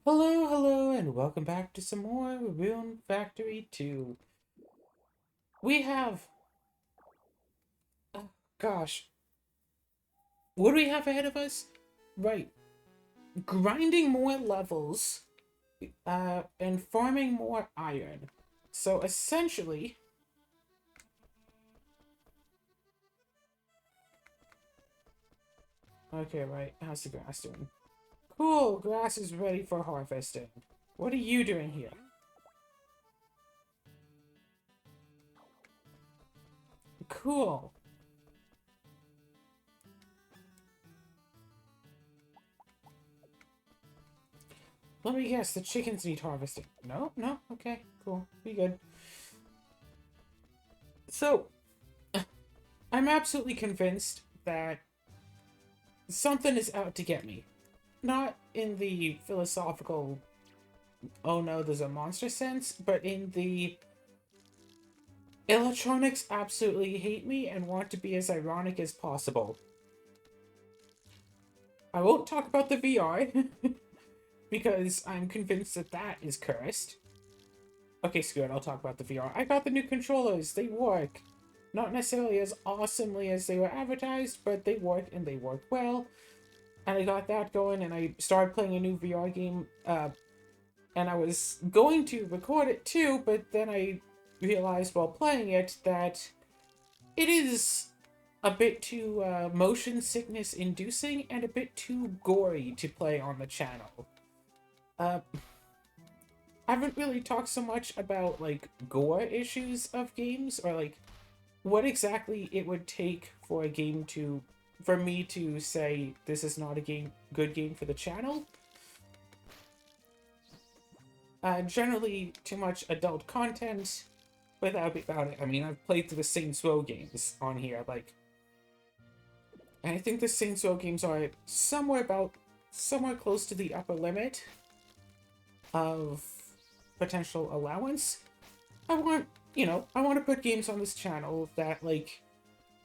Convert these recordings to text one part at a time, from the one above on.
Hello, hello, and welcome back to some more Rune Factory 2. We have, oh, gosh, what do we have ahead of us? Right, grinding more levels, and farming more iron. So essentially, okay, right, how's the grass doing? Cool, grass is ready for harvesting. What are you doing here? Cool. Let me guess, the chickens need harvesting. No, no, okay, cool, be good. So, I'm absolutely convinced that something is out to get me. Not in the philosophical, oh no, there's a monster sense, but in the electronics absolutely hate me and want to be as ironic as possible. I won't talk about the VR, because I'm convinced that that is cursed. Okay, screw it, I'll talk about the VR. I got the new controllers, they work. Not necessarily as awesomely as they were advertised, but they work and they work well. And I got that going, and I started playing a new VR game, and I was going to record it too, but then I realized while playing it that it is a bit too motion sickness inducing and a bit too gory to play on the channel. Uh, I haven't really talked so much about like gore issues of games or like what exactly it would take for a game to for me to say this is not a good game for the channel. Generally too much adult content without about it. I mean, I've played through the Saints Row games on here, like, and I think the Saints Row games are somewhere close to the upper limit of potential allowance. I want, I want to put games on this channel that, like,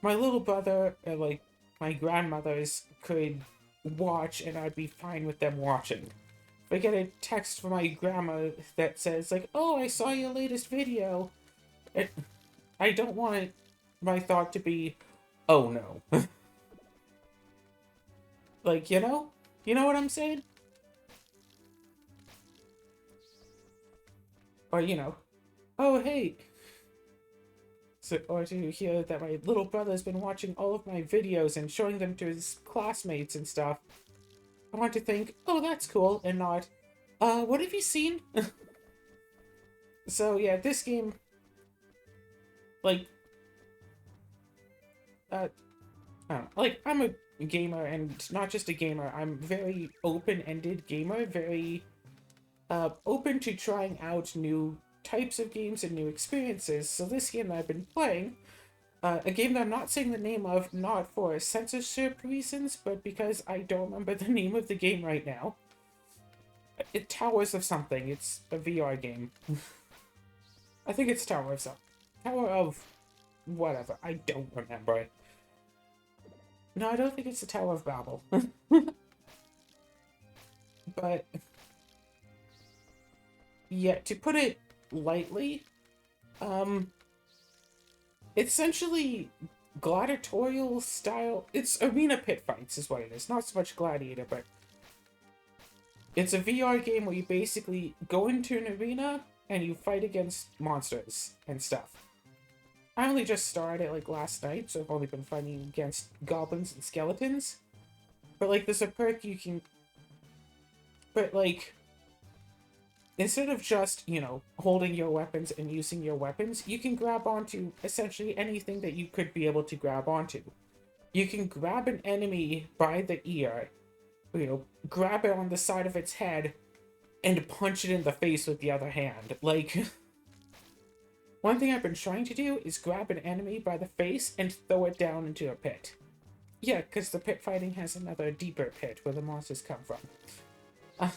my little brother or, like, my grandmothers could watch and I'd be fine with them watching. If I get a text from my grandma that says, like, oh, I saw your latest video, it, I don't want my thought to be, oh no. Like, You know what I'm saying? Or, oh, hey. So, or to hear that my little brother's been watching all of my videos and showing them to his classmates and stuff. I want to think, oh, that's cool, and not, what have you seen? So, yeah, this game, like, uh, I don't know, like, I'm a gamer, and not just a gamer, I'm very open-ended gamer, very, open to trying out new types of games and new experiences. So this game that I've been playing, a game that I'm not saying the name of, not for censorship reasons, but because I don't remember the name of the game right now. It Towers of something. It's a VR game. I think it's Tower of something. Tower of whatever. I don't remember it. No, I don't think it's the Tower of Babel. But yeah, to put it lightly, um, essentially gladiatorial style. It's arena pit fights is what it is. Not so much gladiator, but it's a VR game where you basically go into an arena and you fight against monsters and stuff. I only just started it like last night, so I've only been fighting against goblins and skeletons. But like there's a perk you can but like instead of just, holding your weapons and using your weapons, you can grab onto essentially anything that you could be able to grab onto. You can grab an enemy by the ear, grab it on the side of its head, and punch it in the face with the other hand. Like, one thing I've been trying to do is grab an enemy by the face and throw it down into a pit. Yeah, because the pit fighting has another deeper pit where the monsters come from. Uh,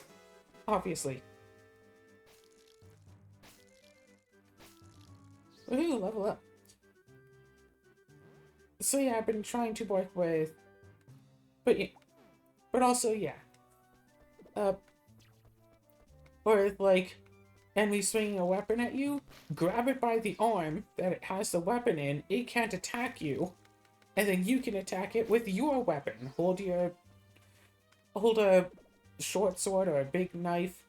Obviously. Ooh, level up. So yeah, I've been trying to work with, but yeah, but also yeah, uh, Or if, like, enemy swinging a weapon at you, grab it by the arm that it has the weapon in, it can't attack you, and then you can attack it with your weapon. Hold a short sword or a big knife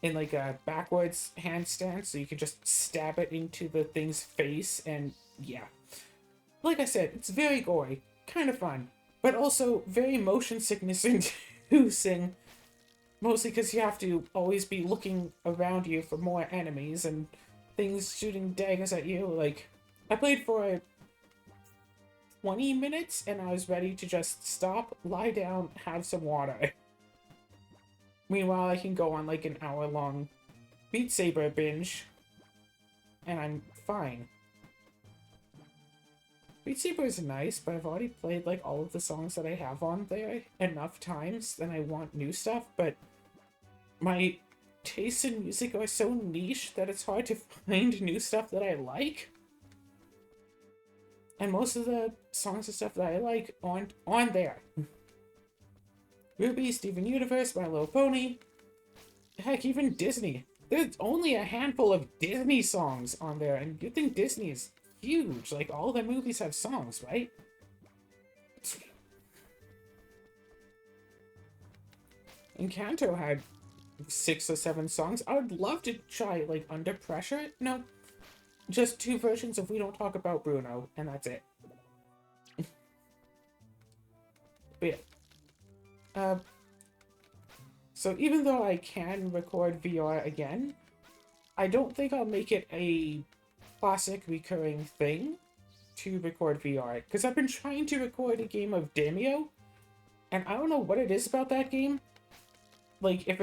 in like a backwards handstand so you can just stab it into the thing's face, and yeah. Like I said, it's very gory, kind of fun, but also very motion sickness inducing, mostly because you have to always be looking around you for more enemies and things shooting daggers at you. Like, I played for 20 minutes and I was ready to just stop, lie down, have some water. Meanwhile, I can go on like an hour-long Beat Saber binge, and I'm fine. Beat Saber is nice, but I've already played like all of the songs that I have on there enough times, then I want new stuff, but my tastes in music are so niche that it's hard to find new stuff that I like. And most of the songs and stuff that I like aren't on there. Ruby, Steven Universe, My Little Pony, heck, even Disney. There's only a handful of Disney songs on there, and you think Disney is huge. Like, all the movies have songs, right? Encanto had 6 or 7 songs. I would love to try, like, Under Pressure. No, just 2 versions of We Don't Talk About Bruno, and that's it. But yeah. So even though I can record VR again, I don't think I'll make it a classic recurring thing to record VR. Because I've been trying to record a game of Demio, and I don't know what it is about that game. Like, if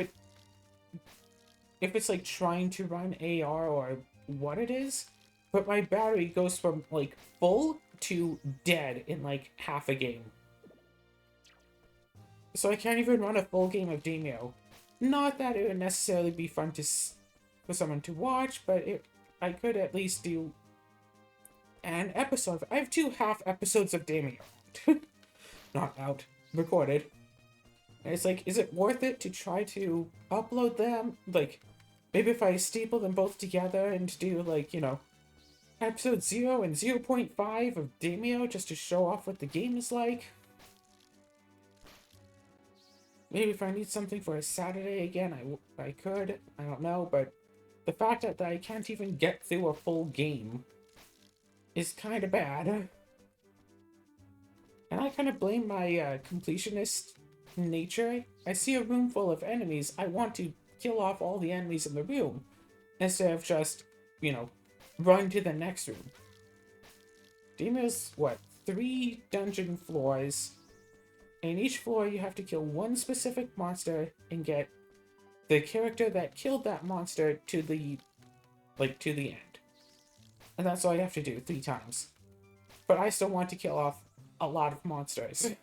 it's like trying to run AR or what it is, but my battery goes from like full to dead in like half a game. So I can't even run a full game of Demio. Not that it would necessarily be fun for someone to watch, but I could at least do an episode. I have 2 half episodes of Demio. Not out. Recorded. And it's like, is it worth it to try to upload them? Like, maybe if I staple them both together and do, like, you know, episode 0 and 0.5 of Demio just to show off what the game is like? Maybe if I need something for a Saturday again, I could. I don't know, but the fact that I can't even get through a full game is kind of bad. And I kind of blame my completionist nature. I see a room full of enemies, I want to kill off all the enemies in the room, instead of just, you know, run to the next room. Demio's, what, 3 dungeon floors. In each floor, you have to kill one specific monster and get the character that killed that monster to the end. And that's all you have to do 3 times. But I still want to kill off a lot of monsters.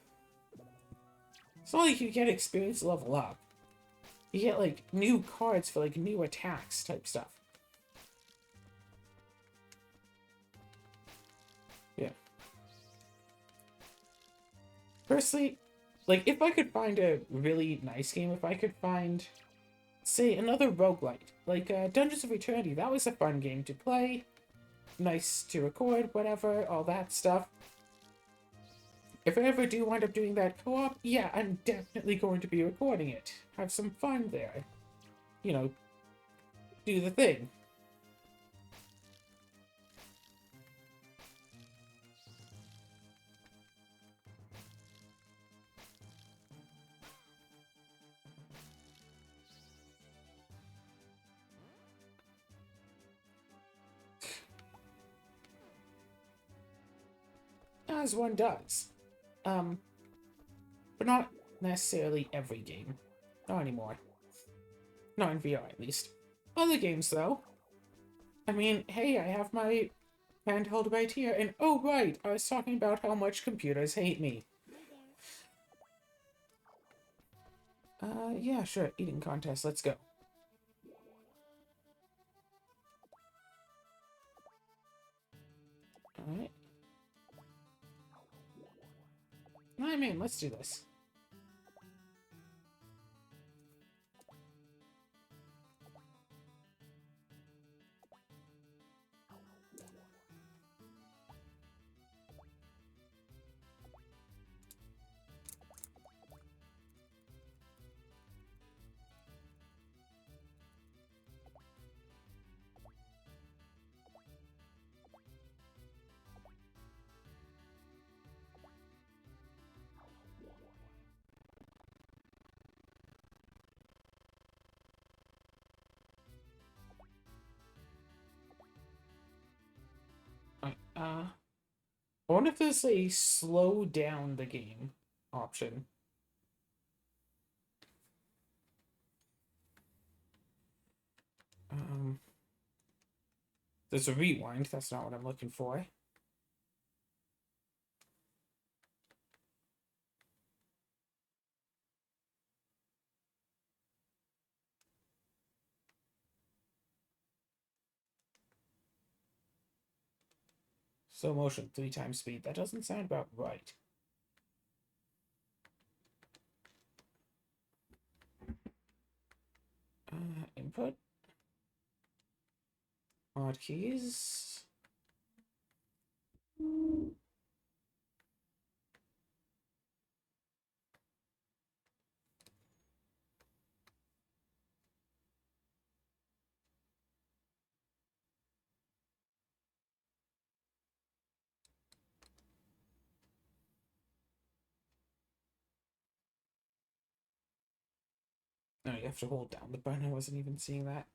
It's not like you get experience level up. You get, like, new cards for, like, new attacks type stuff. Yeah. Personally, like, if I could find a really nice game, if I could find, say, another roguelite, like Dungeons of Eternity, that was a fun game to play, nice to record, whatever, all that stuff. If I ever do wind up doing that co-op, yeah, I'm definitely going to be recording it. Have some fun there. You know, do the thing. As one does. But not necessarily every game. Not anymore. Not in VR, at least. Other games, though. I mean, hey, I have my handheld right here, and oh, right, I was talking about how much computers hate me. Yeah, sure, eating contest, let's go. Alright. I'm in, let's do this. I wonder if there's a slow down the game option. There's a rewind. That's not what I'm looking for. Slow motion, 3 times speed. That doesn't sound about right. Input. Hotkeys. No, you have to hold down the button. I wasn't even seeing that.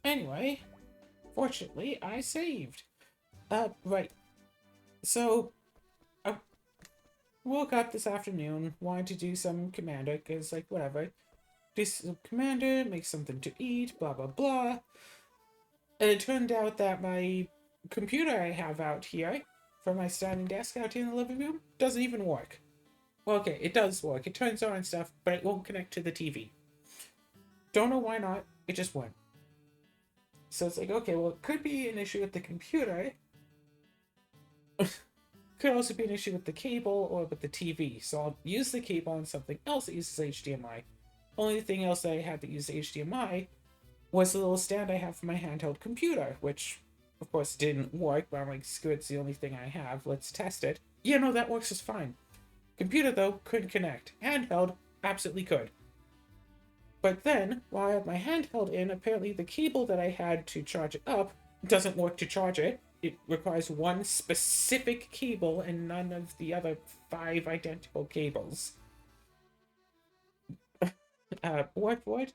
Anyway, fortunately, I saved. Right. So, I woke up this afternoon, wanted to do some Commander, because, like, whatever. Do some Commander, make something to eat, blah, blah, blah. And it turned out that my computer I have out here, for my standing desk out here in the living room, doesn't even work. Well, okay, it does work. It turns on and stuff, but it won't connect to the TV. Don't know why not. It just won't. So it's like, okay, well, it could be an issue with the computer. Could also be an issue with the cable or with the TV. So I'll use the cable on something else that uses HDMI. Only thing else that I had that used HDMI was the little stand I have for my handheld computer, which, of course, didn't work, but I'm like, screw it, it's the only thing I have. Let's test it. Yeah, no, that works just fine. Computer, though, couldn't connect. Handheld, absolutely could. But then, while I had my handheld in, apparently the cable that I had to charge it up doesn't work to charge it. It requires one specific cable and none of the other 5 identical cables. What?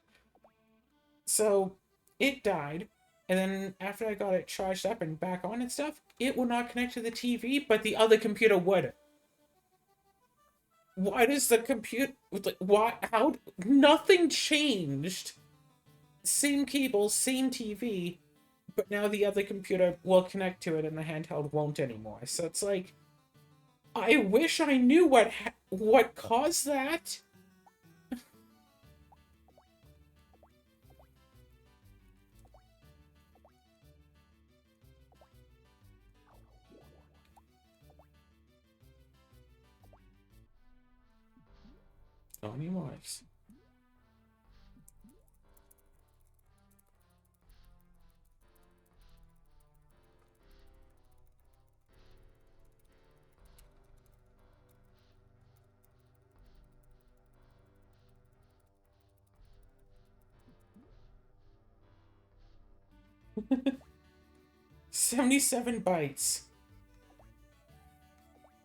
So, it died, and then after I got it charged up and back on and stuff, it would not connect to the TV, but the other computer would. Why does the computer... Why? How? Nothing changed. Same cable, same TV, but now the other computer will connect to it and the handheld won't anymore. So it's like, I wish I knew what caused that. Oh, anyways. $77.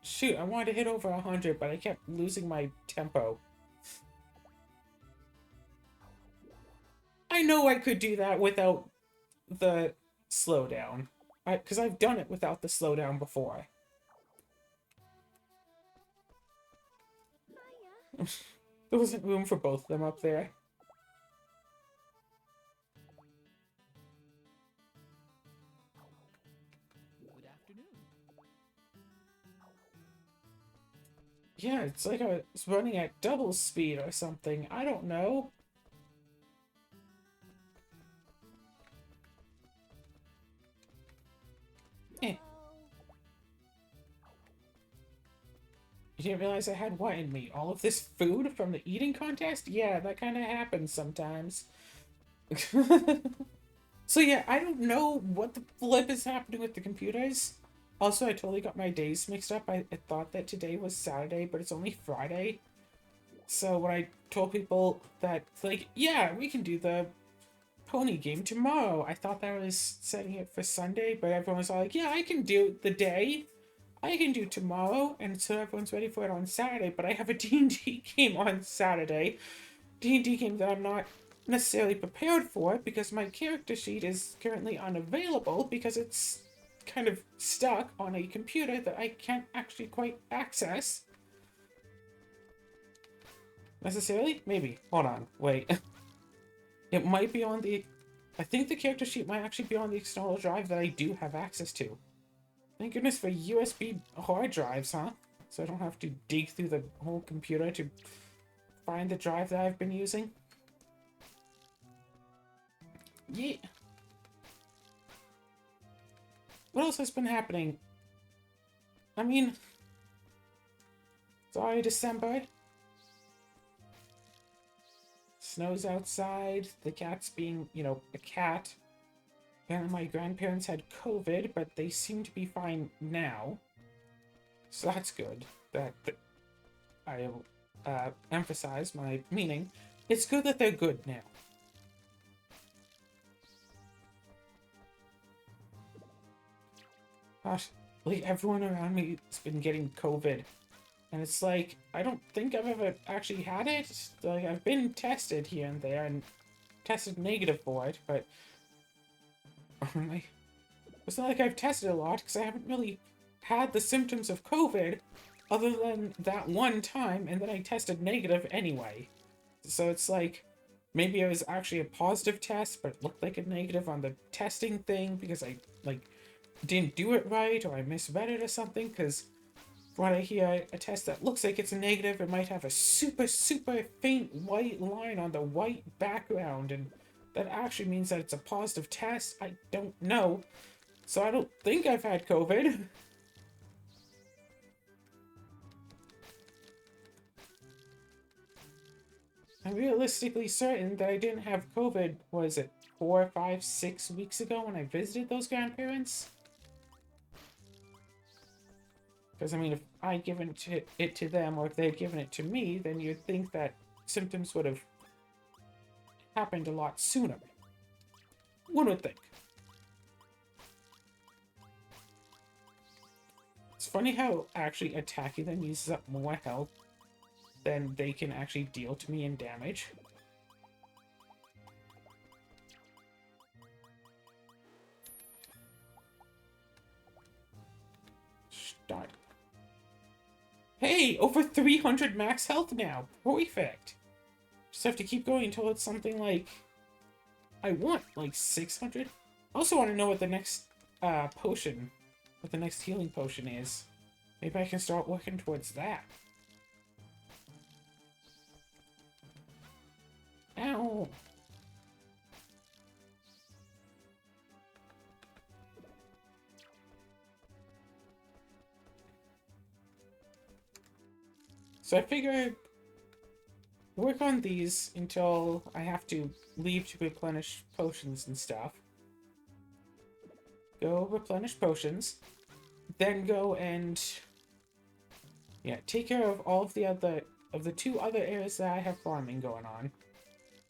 Shoot, I wanted to hit over 100, but I kept losing my tempo. I know I could do that without the slowdown. Because I've done it without the slowdown before. There wasn't room for both of them up there. Yeah, it's like I was running at double speed or something. I don't know. Eh. You didn't realize I had what in me? All of this food from the eating contest? Yeah, that kind of happens sometimes. So yeah, I don't know what the flip is happening with the computers. Also, I totally got my days mixed up. I thought that today was Saturday, but it's only Friday. So when I told people that, like, yeah, we can do the pony game tomorrow, I thought that was setting it for Sunday, but everyone was all like, yeah, I can do the day. I can do tomorrow, and so everyone's ready for it on Saturday, but I have a D&D game on Saturday. D&D game that I'm not necessarily prepared for it because my character sheet is currently unavailable because it's kind of stuck on a computer that I can't actually quite access. Necessarily? Maybe. Hold on. Wait. It might be on the... I think the character sheet might actually be on the external drive that I do have access to. Thank goodness for USB hard drives, huh? So I don't have to dig through the whole computer to find the drive that I've been using. Yeah. What else has been happening? I mean... It's already December. Snow's outside. The cat's being, you know, a cat. And my grandparents had COVID, but they seem to be fine now. So that's good. That I emphasize my meaning. It's good that they're good now. Gosh, like everyone around me has been getting COVID. And it's like, I don't think I've ever actually had it. Like, I've been tested here and there and tested negative for it, but it's not like I've tested a lot because I haven't really had the symptoms of COVID other than that one time, and then I tested negative anyway. So it's like, maybe it was actually a positive test, but it looked like a negative on the testing thing because I, like, didn't do it right, or I misread it or something, because when I hear a test that looks like it's a negative, it might have a super, super faint white line on the white background, and that actually means that it's a positive test. I don't know. So I don't think I've had COVID. I'm realistically certain that I didn't have COVID, was it 4, 5, 6 weeks ago when I visited those grandparents? Because, I mean, if I'd given it to them, or if they'd given it to me, then you'd think that symptoms would have happened a lot sooner. One would think. It's funny how actually attacking them uses up more health than they can actually deal to me in damage. Start. Hey, over 300 max health now. Perfect. Just have to keep going until it's something like... I want, like, 600. I also want to know what the next potion, what the next healing potion is. Maybe I can start working towards that. Ow! So I figure work on these until I have to leave to replenish potions and stuff. Go replenish potions. Then go and... yeah, take care of all of the 2 other areas that I have farming going on.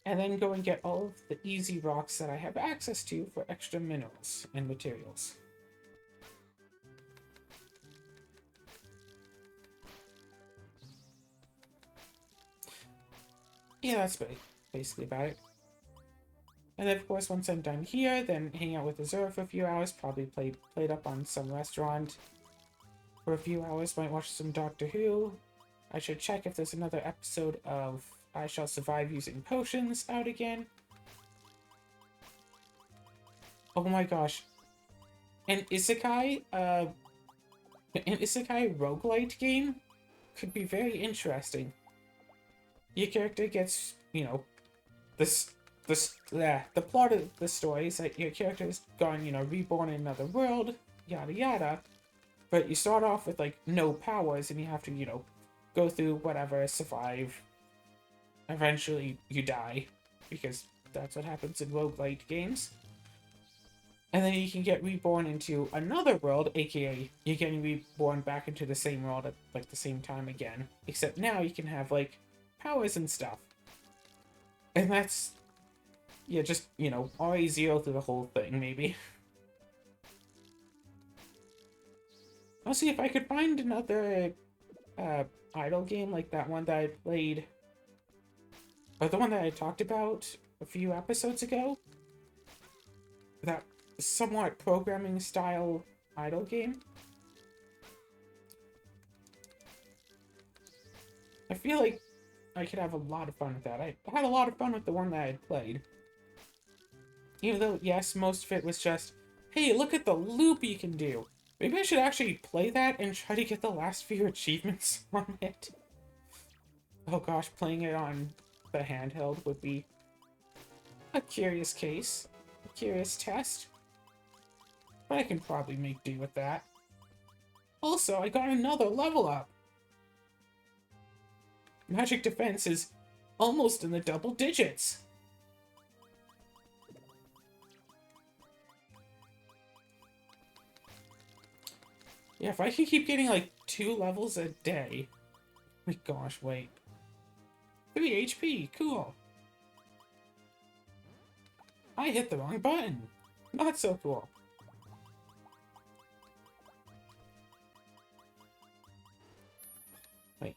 And then go and get all of the easy rocks that I have access to for extra minerals and materials. Yeah, that's basically about it. And then, of course, once I'm done here, then hang out with Azura for a few hours, probably played up on some restaurant for a few hours, might watch some Doctor Who. I should check if there's another episode of I Shall Survive Using Potions out again. Oh my gosh. An isekai roguelite game could be very interesting. Your character gets, you know, the plot of the story is that your character is gone, you know, reborn in another world, yada yada. But you start off with, like, no powers, and you have to, you know, go through whatever, survive. Eventually, you die, because that's what happens in roguelite games. And then you can get reborn into another world, aka you're getting reborn back into the same world at, like, the same time again. Except now you can have, like, powers and stuff. And that's... yeah, just, you know, RA0 through the whole thing, maybe. I'll see if I could find another idle game like that one that I played, or the one that I talked about a few episodes ago. That somewhat programming style idle game. I feel like I could have a lot of fun with that. I had a lot of fun with the one that I had played. Even though, yes, most of it was just, hey, look at the loop you can do. Maybe I should actually play that and try to get the last few achievements on it. Oh gosh, playing it on the handheld would be a curious case. A curious test. But I can probably make do with that. Also, I got another level up. Magic defense is almost in the double digits. Yeah, if I could keep getting like 2 levels a day. My gosh, wait. 3 HP, cool. I hit the wrong button. Not so cool. Wait.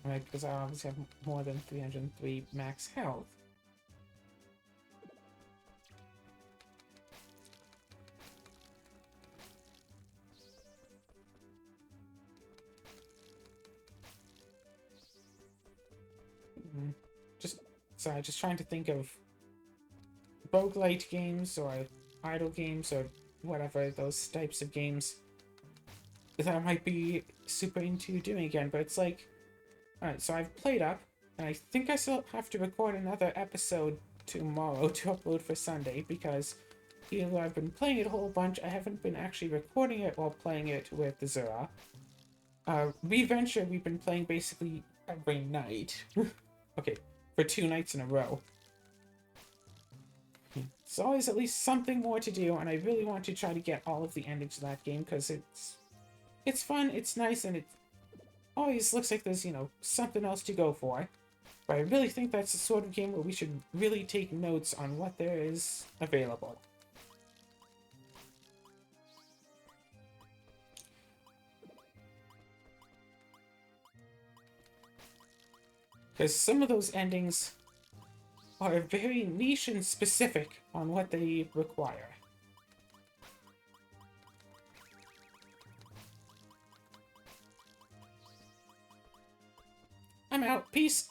Right, because I obviously have more than 303 max health. Just trying to think of roguelite games or idle games or whatever, those types of games that I might be super into doing again. But it's like, alright, so I've played up, and I think I still have to record another episode tomorrow to upload for Sunday, because even though I've been playing it a whole bunch, I haven't been actually recording it while playing it with Zura. Reventure, we've been playing basically every night. Okay, for 2 nights in a row. There's always at least something more to do, and I really want to try to get all of the endings of that game, because it's fun, it's nice, and it always looks like there's, you know, something else to go for. But I really think that's the sort of game where we should really take notes on what there is available. Because some of those endings are very niche and specific on what they require. I'm out. Peace.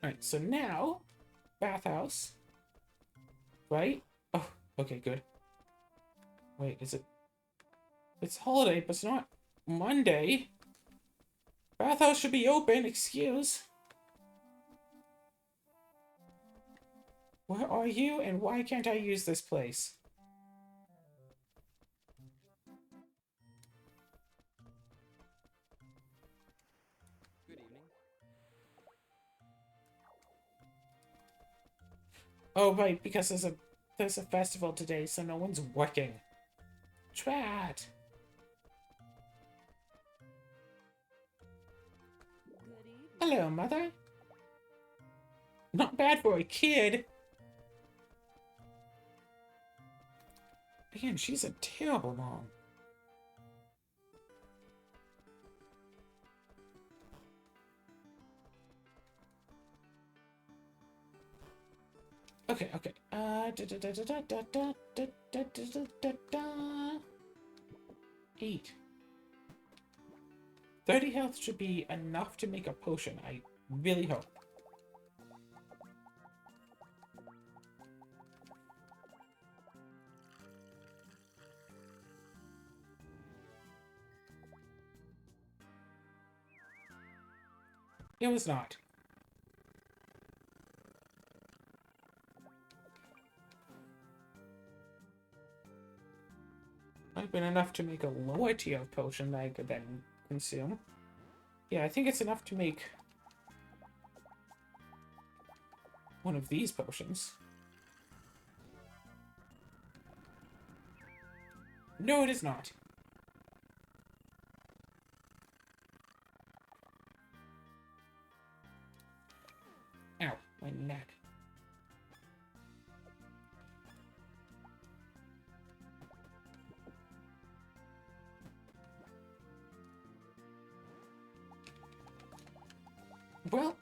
Alright, so now, bathhouse. Right? Oh, okay, good. Wait, is it? It's holiday, but it's not Monday. Bathhouse should be open, excuse. Where are you, and why can't I use this place? Good evening. Oh, right, because there's a festival today, so no one's working. Drat! Good evening. Hello, mother. Not bad for a kid. Man, she's a terrible mom. Okay, okay. Eat. 30 health should be enough to make a potion, I really hope. It was not. Might have been enough to make a lower tier of potion that I could then consume. Yeah, I think it's enough to make one of these potions. No, it is not. Ow, my neck. Well,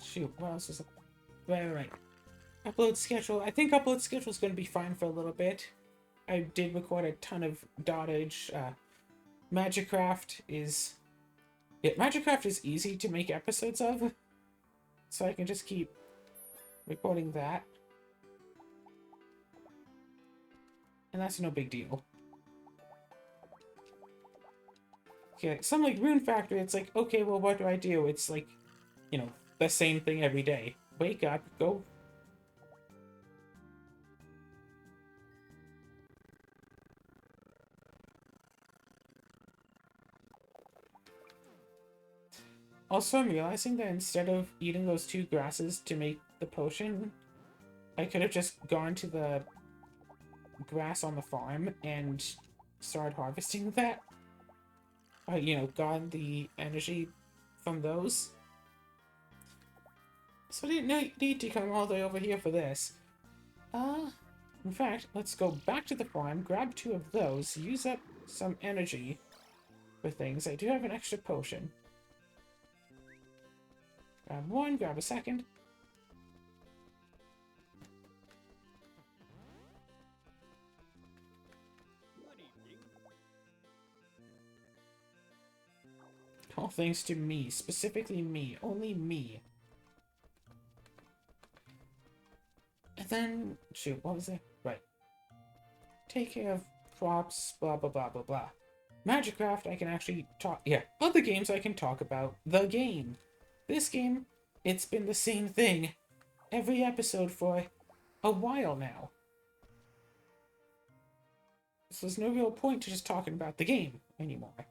shoot, what else is it? Right. Upload schedule. I think upload schedule is going to be fine for a little bit. I did record a ton of dottage. Magicraft is... Yeah, Magicraft is easy to make episodes of, so I can just keep recording that. And that's no big deal. Okay, some like Rune Factory, it's like, okay, well, what do I do? It's like, you know, the same thing every day. Wake up, go. Also, I'm realizing that instead of eating those 2 grasses to make the potion, I could have just gone to the grass on the farm and started harvesting that. You know, gotten the energy from those. So I didn't need to come all the way over here for this. In fact, let's go back to the farm, grab 2 of those, use up some energy for things. I do have an extra potion. Grab 1, grab a second. Good evening. All thanks to me, specifically me, only me. And then, shoot, what was it? Right. Take care of props, blah blah blah blah blah. Magicraft, I can actually talk. Yeah, other games I can talk about. The game. This game, it's been the same thing every episode for a while now. So there's no real point to just talking about the game anymore.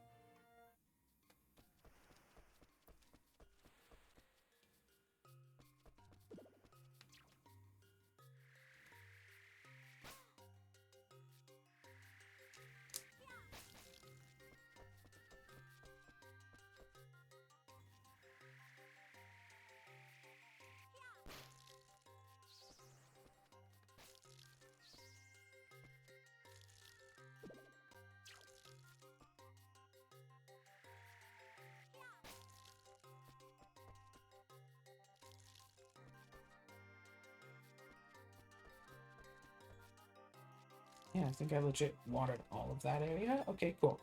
Yeah, I think I legit watered all of that area. Okay, cool.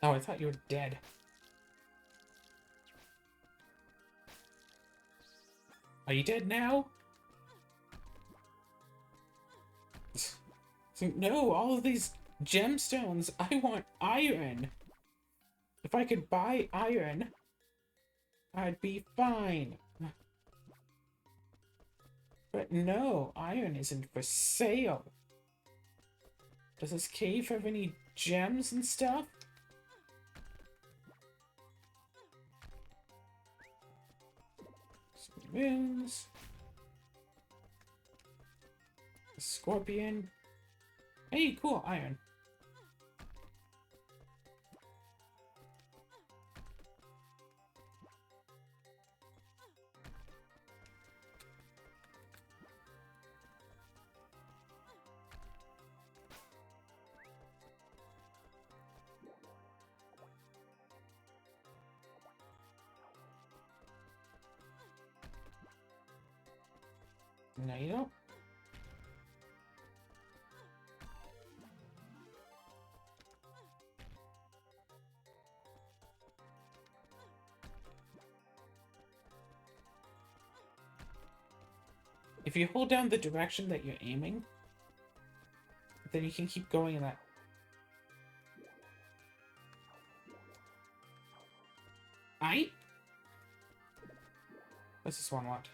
Oh, I thought you were dead. Are you dead now? No, all of these gemstones. I want iron. If I could buy iron, I'd be fine. But no, iron isn't for sale. Does this cave have any gems and stuff? Some runes. A scorpion. Hey, cool, iron. No, you don't. If you hold down the direction that you're aiming, then you can keep going in that. What's this one want?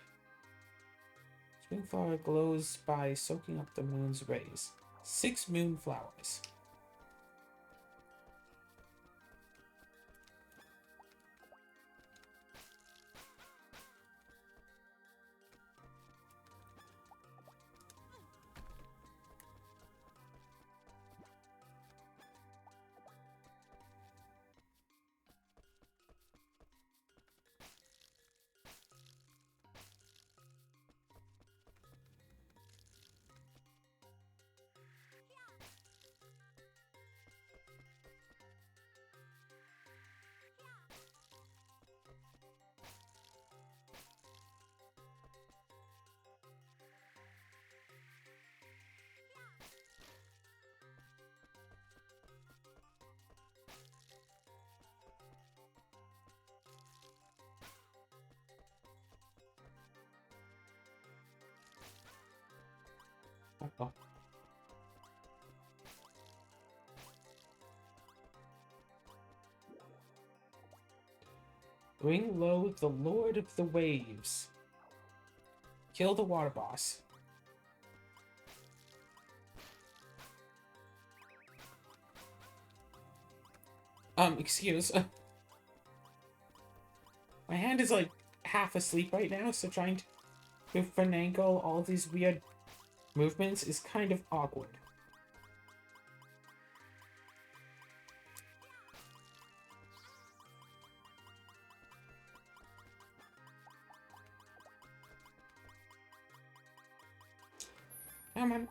Spring flower glows by soaking up the moon's rays. 6 moon flowers. Oh. Bring low the Lord of the Waves. Kill the water boss. Excuse. My hand is like half asleep right now, so trying to finagle all these weird movements is kind of awkward. Come on.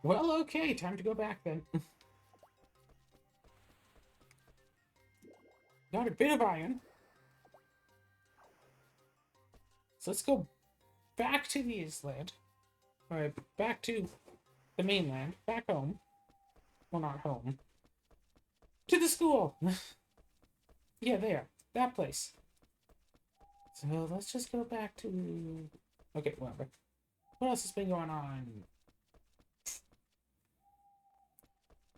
Well, okay, time to go back then. Got a bit of iron. So let's go back to the island. Alright, back to the mainland. Back home. Well, not home. To the school! Yeah, there. That place. So let's just go back to... Okay, whatever. What else has been going on?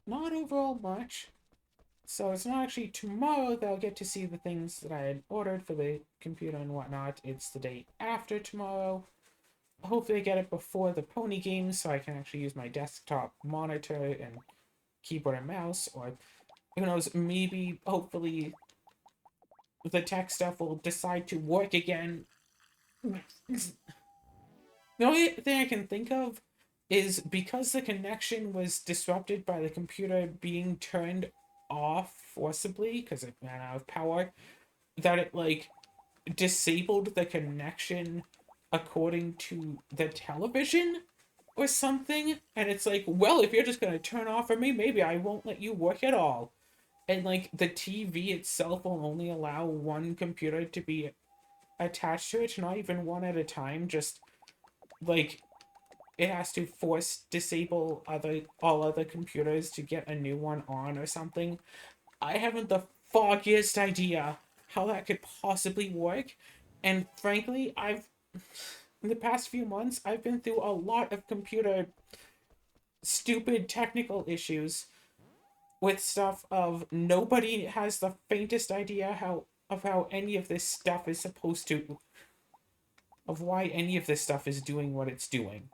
Not overall much. So it's not actually tomorrow that I'll get to see the things that I had ordered for the computer and whatnot. It's the day after tomorrow. Hopefully I get it before the pony games so I can actually use my desktop monitor and keyboard and mouse. Or, who knows, maybe, hopefully, the tech stuff will decide to work again. The only thing I can think of is because the connection was disrupted by the computer being turned off forcibly because it ran out of power, that it, like, disabled the connection according to the television or something. And it's like, well, if you're just going to turn off for me, maybe I won't let you work at all. And, like, the TV itself will only allow one computer to be attached to it, not even one at a time, just, like, it has to force disable all other computers to get a new one on or something. I haven't the foggiest idea how that could possibly work. And frankly, in the past few months, I've been through a lot of computer stupid technical issues with stuff of nobody has the faintest idea how any of this stuff is supposed to, of why any of this stuff is doing what it's doing.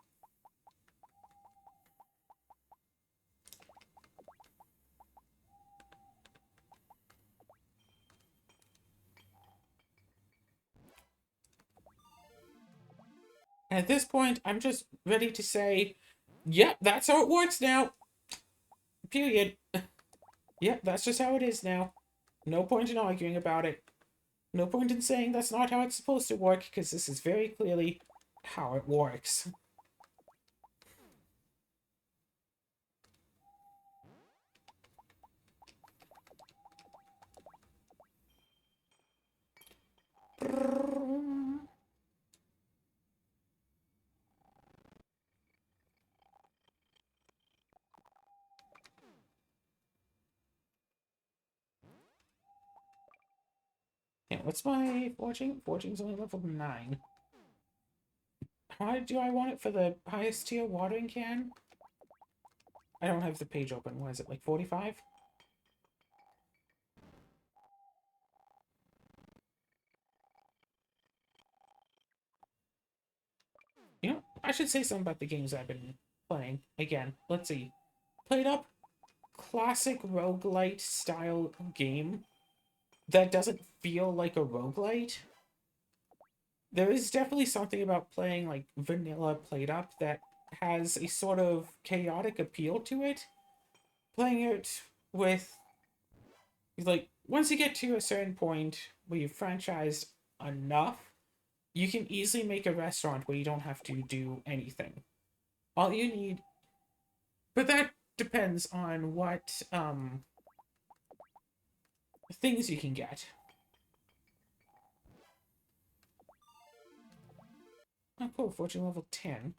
And at this point, I'm just ready to say, yep, that's how it works now. Period. Yep, that's just how it is now. No point in arguing about it. No point in saying that's not how it's supposed to work, because this is very clearly how it works. Yeah, what's my fortune? Fortune's only level 9. Why do I want it for the highest tier watering can? I don't have the page open. What is it, like 45? You know, I should say something about the games I've been playing. Again, let's see. Played up classic roguelite style game that doesn't feel like a roguelite. There is definitely something about playing like vanilla played up that has a sort of chaotic appeal to it. Playing it with, like, once you get to a certain point where you've franchised enough, you can easily make a restaurant where you don't have to do anything. All you need, but that depends on what things you can get. Oh, cool, fortune level 10.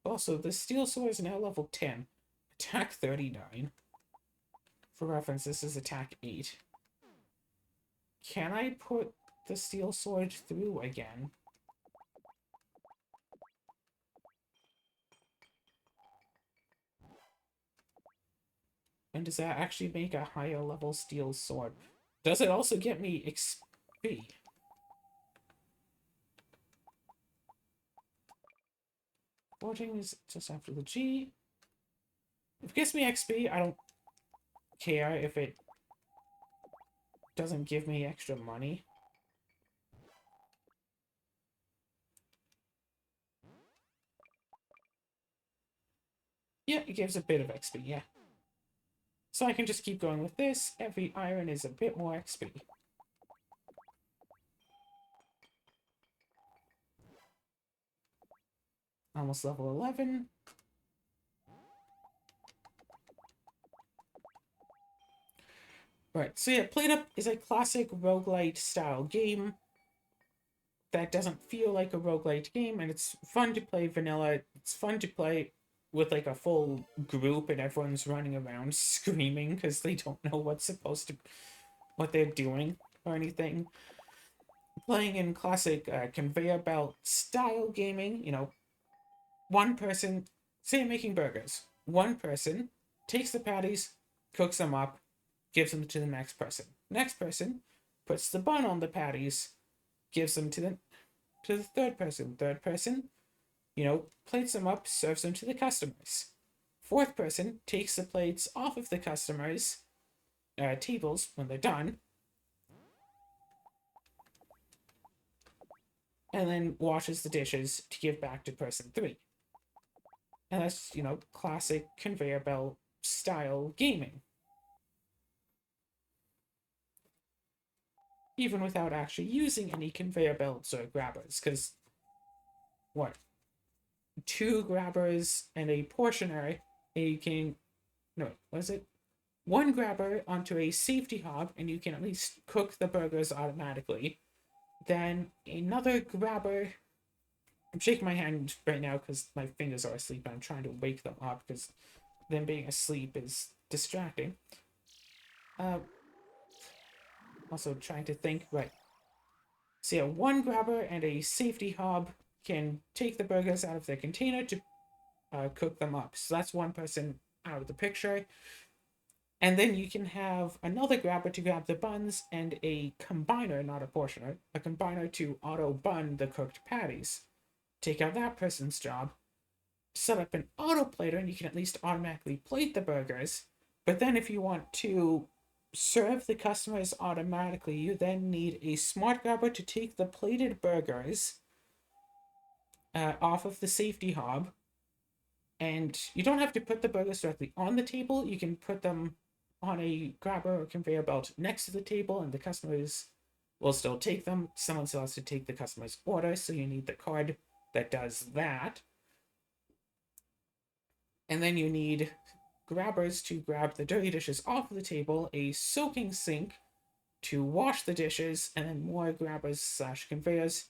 Also, the steel sword is now level 10. Attack 39. For reference, this is attack 8. Can I put the steel sword through again? And does that actually make a higher level steel sword? Does it also get me XP? Forging is just after the G. If it gives me XP, I don't care if it doesn't give me extra money. Yeah, it gives a bit of XP, yeah. So I can just keep going with this. Every iron is a bit more XP. Almost level 11. Right, so yeah, Played Up is a classic roguelite style game that doesn't feel like a roguelite game, and it's fun to play vanilla. It's fun to play with like a full group and everyone's running around screaming because they don't know what they're doing or anything. Playing in classic conveyor belt style gaming, one person, say making burgers, one person takes the patties, cooks them up, gives them to the next person. Next person puts the bun on the patties, gives them to the third person. Third person, plates them up, serves them to the customers. Fourth person takes the plates off of the customers' tables when they're done, and then washes the dishes to give back to person three. And that's, classic conveyor belt style gaming. Even without actually using any conveyor belts or grabbers, because what? Two grabbers and a portioner, no, was it? One grabber onto a safety hob, and you can at least cook the burgers automatically. Then another grabber. I'm shaking my hand right now because my fingers are asleep and I'm trying to wake them up because them being asleep is distracting. Also trying to think, right. So yeah, one grabber and a safety hob can take the burgers out of their container to cook them up. So that's one person out of the picture. And then you can have another grabber to grab the buns and a combiner, not a portioner, a combiner to auto bun the cooked patties. Take out that person's job, set up an auto plater, and you can at least automatically plate the burgers. But then if you want to serve the customers automatically, you then need a smart grabber to take the plated burgers off of the safety hob. And you don't have to put the burgers directly on the table. You can put them on a grabber or conveyor belt next to the table, and the customers will still take them. Someone still has to take the customer's order, so you need the card that does that. And then you need grabbers to grab the dirty dishes off of the table, a soaking sink to wash the dishes, and then more grabbers slash conveyors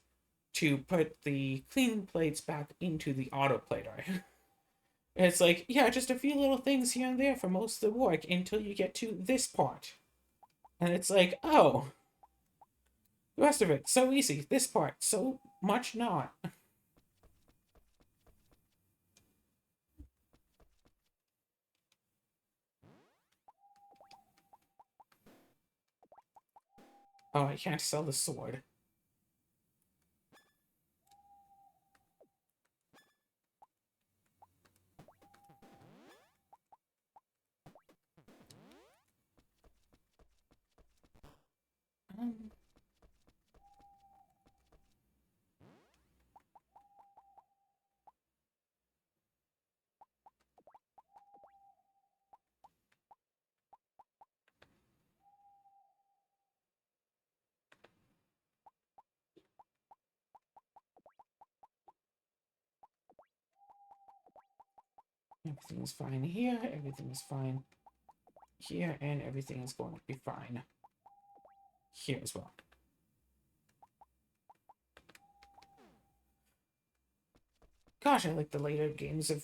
to put the clean plates back into the autoplater. And it's like, yeah, just a few little things here and there for most of the work until you get to this part. And it's like, oh, the rest of it, so easy. This part, so much not. Oh, I can't sell the sword. Um, Everything is fine here, everything is fine here, and everything is going to be fine here as well. Gosh, I like the later games of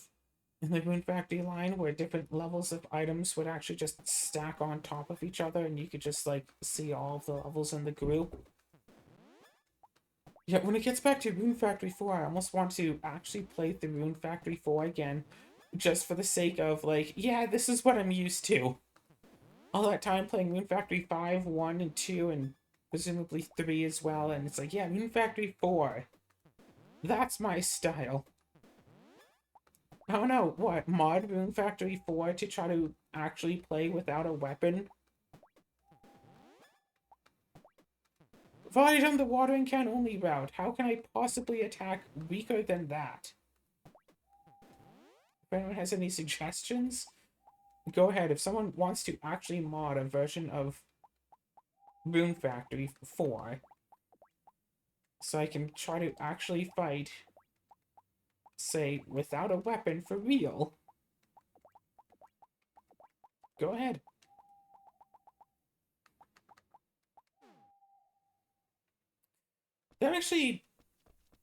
in the Rune Factory line where different levels of items would actually just stack on top of each other and you could just like see all of the levels in the group. Yeah, when it gets back to Rune Factory 4, I almost want to actually play the Rune Factory 4 again, just for the sake of, like, yeah, this is what I'm used to. All that time playing Rune Factory 5, 1, and 2, and presumably 3 as well, and it's like, yeah, Rune Factory 4. That's my style. I don't know, what, mod Rune Factory 4 to try to actually play without a weapon? I've already done the watering can only route. How can I possibly attack weaker than that? If anyone has any suggestions, go ahead. If someone wants to actually mod a version of Rune Factory 4, so I can try to actually fight, say, without a weapon for real, go ahead. That actually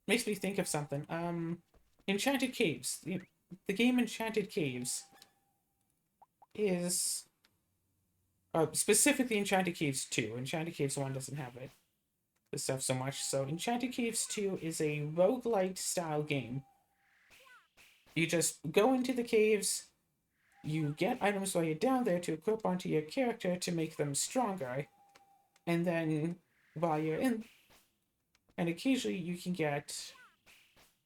makes me think of something. Enchanted Caves. The game Enchanted Caves is specifically Enchanted Caves 2. Enchanted Caves 1 doesn't have it. The stuff so much. So Enchanted Caves 2 is a roguelite style game. You just go into the caves, you get items while you're down there to equip onto your character to make them stronger, and then while you're in, and occasionally you can get,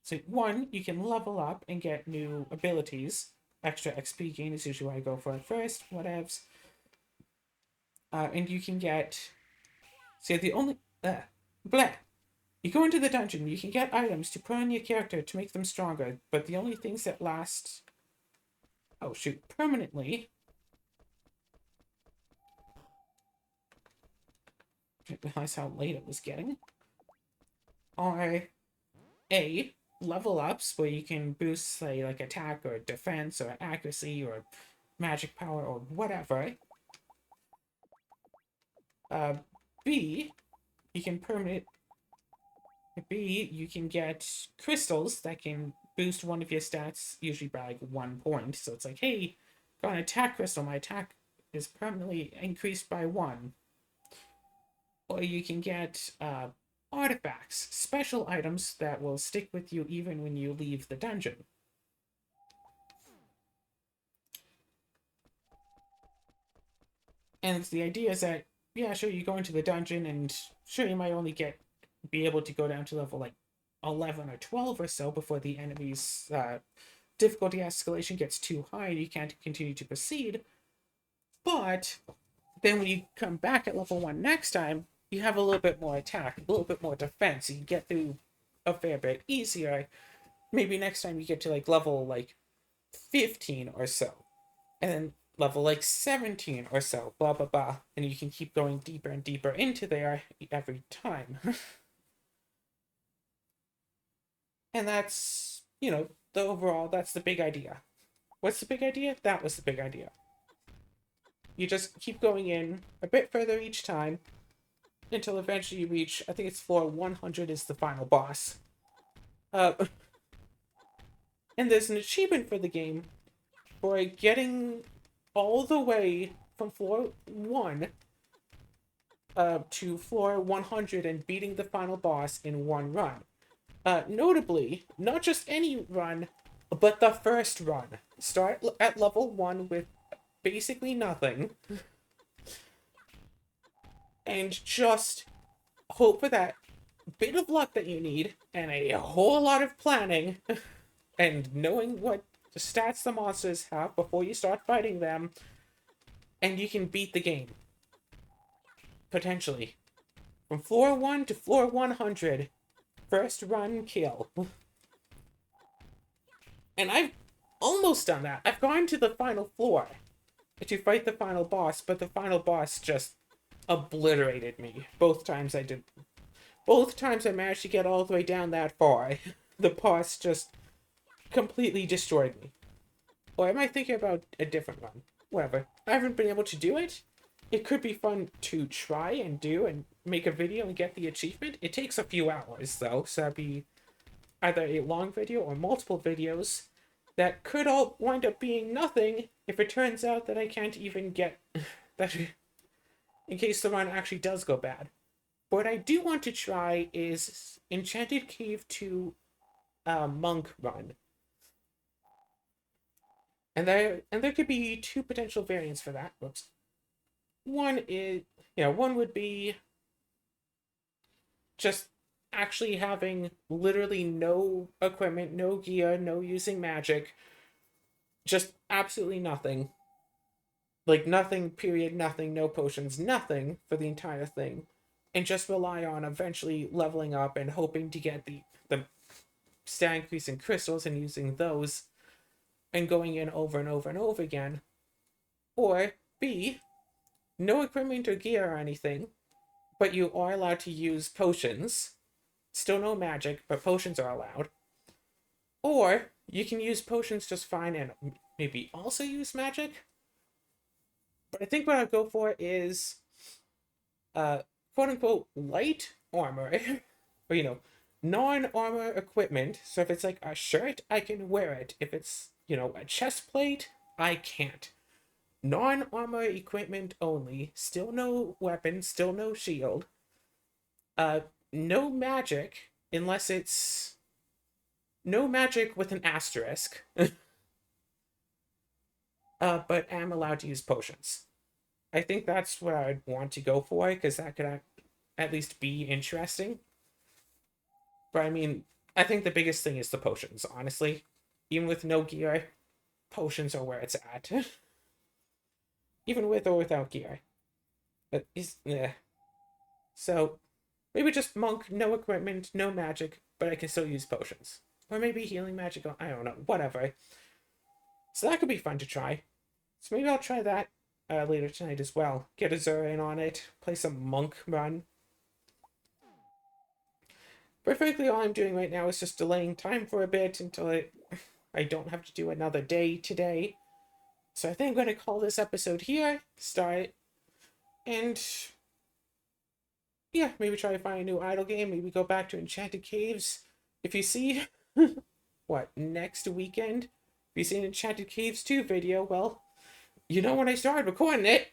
so one, you can level up and get new abilities. Extra XP gain is usually what I go for at first, whatevs. And you can get, see, the only, blah. You go into the dungeon, you can get items to put on your character to make them stronger, but the only things that last, oh shoot, permanently, I didn't realize how late it was getting, are A, level ups where you can boost, say, like attack or defense or accuracy or magic power or whatever. B, you can you can get crystals that can boost one of your stats, usually by like 1 point. So it's like, hey, got an attack crystal, my attack is permanently increased by 1. Or you can get artifacts, special items that will stick with you even when you leave the dungeon. And the idea is that, yeah, sure, you go into the dungeon, and sure, you might only be able to go down to level like 11 or 12 or so before the enemy's difficulty escalation gets too high and you can't continue to proceed. But then when you come back at level 1 next time, you have a little bit more attack, a little bit more defense. You can get through a fair bit easier. Maybe next time you get to like level like 15 or so. And then level like 17 or so, blah blah blah. And you can keep going deeper and deeper into there every time. And that's, the overall, that's the big idea. What's the big idea? That was the big idea. You just keep going in a bit further each time, until eventually you reach, I think it's floor 100 is the final boss. Uh, and there's an achievement for the game for getting all the way from floor 1 to floor 100 and beating the final boss in one run. Notably, not just any run, but the first run. Start at level 1 with basically nothing, and just hope for that bit of luck that you need, and a whole lot of planning, and knowing what stats the monsters have before you start fighting them, and you can beat the game. Potentially. From floor 1 to floor 100. First run kill. And I've almost done that. I've gone to the final floor to fight the final boss, but the final boss just obliterated me. Both times I managed to get all the way down that far. The boss just completely destroyed me. Or am I thinking about a different one? Whatever. I haven't been able to do it. It could be fun to try and do and make a video and get the achievement. It takes a few hours, though, so that'd be either a long video or multiple videos that could all wind up being nothing if it turns out that I can't even get that in case the run actually does go bad. What I do want to try is Enchanted Cave 2 Monk Run. And there could be two potential variants for that. Whoops. One would be just actually having literally no equipment, no gear, no using magic, just absolutely nothing. Like nothing, period, nothing, no potions, nothing for the entire thing. And just rely on eventually leveling up and hoping to get the stat increase in crystals and using those and going in over and over and over again. Or B, no equipment or gear or anything, but you are allowed to use potions. Still no magic, but potions are allowed. Or you can use potions just fine and maybe also use magic. But I think what I'd go for is quote unquote light armor. Or non-armor equipment. So if it's like a shirt, I can wear it. If it's, a chest plate, I can't. Non-armor equipment only. Still no weapon, still no shield. No magic, unless it's no magic with an asterisk. But am allowed to use potions. I think that's what I'd want to go for, because that could at least be interesting. But I mean, I think the biggest thing is the potions, honestly. Even with no gear, potions are where it's at. Even with or without gear. But yeah. So maybe just monk, no equipment, no magic, but I can still use potions. Or maybe healing magic, I don't know, whatever. So that could be fun to try. So maybe I'll try that later tonight as well. Get a Zura in on it, play some monk run. But frankly, all I'm doing right now is just delaying time for a bit until I don't have to do another day today. So I think I'm going to call this episode here, start, and yeah, maybe try to find a new idle game, maybe go back to Enchanted Caves. If you see, next weekend, if you see an Enchanted Caves 2 video, well, you know when I started recording it.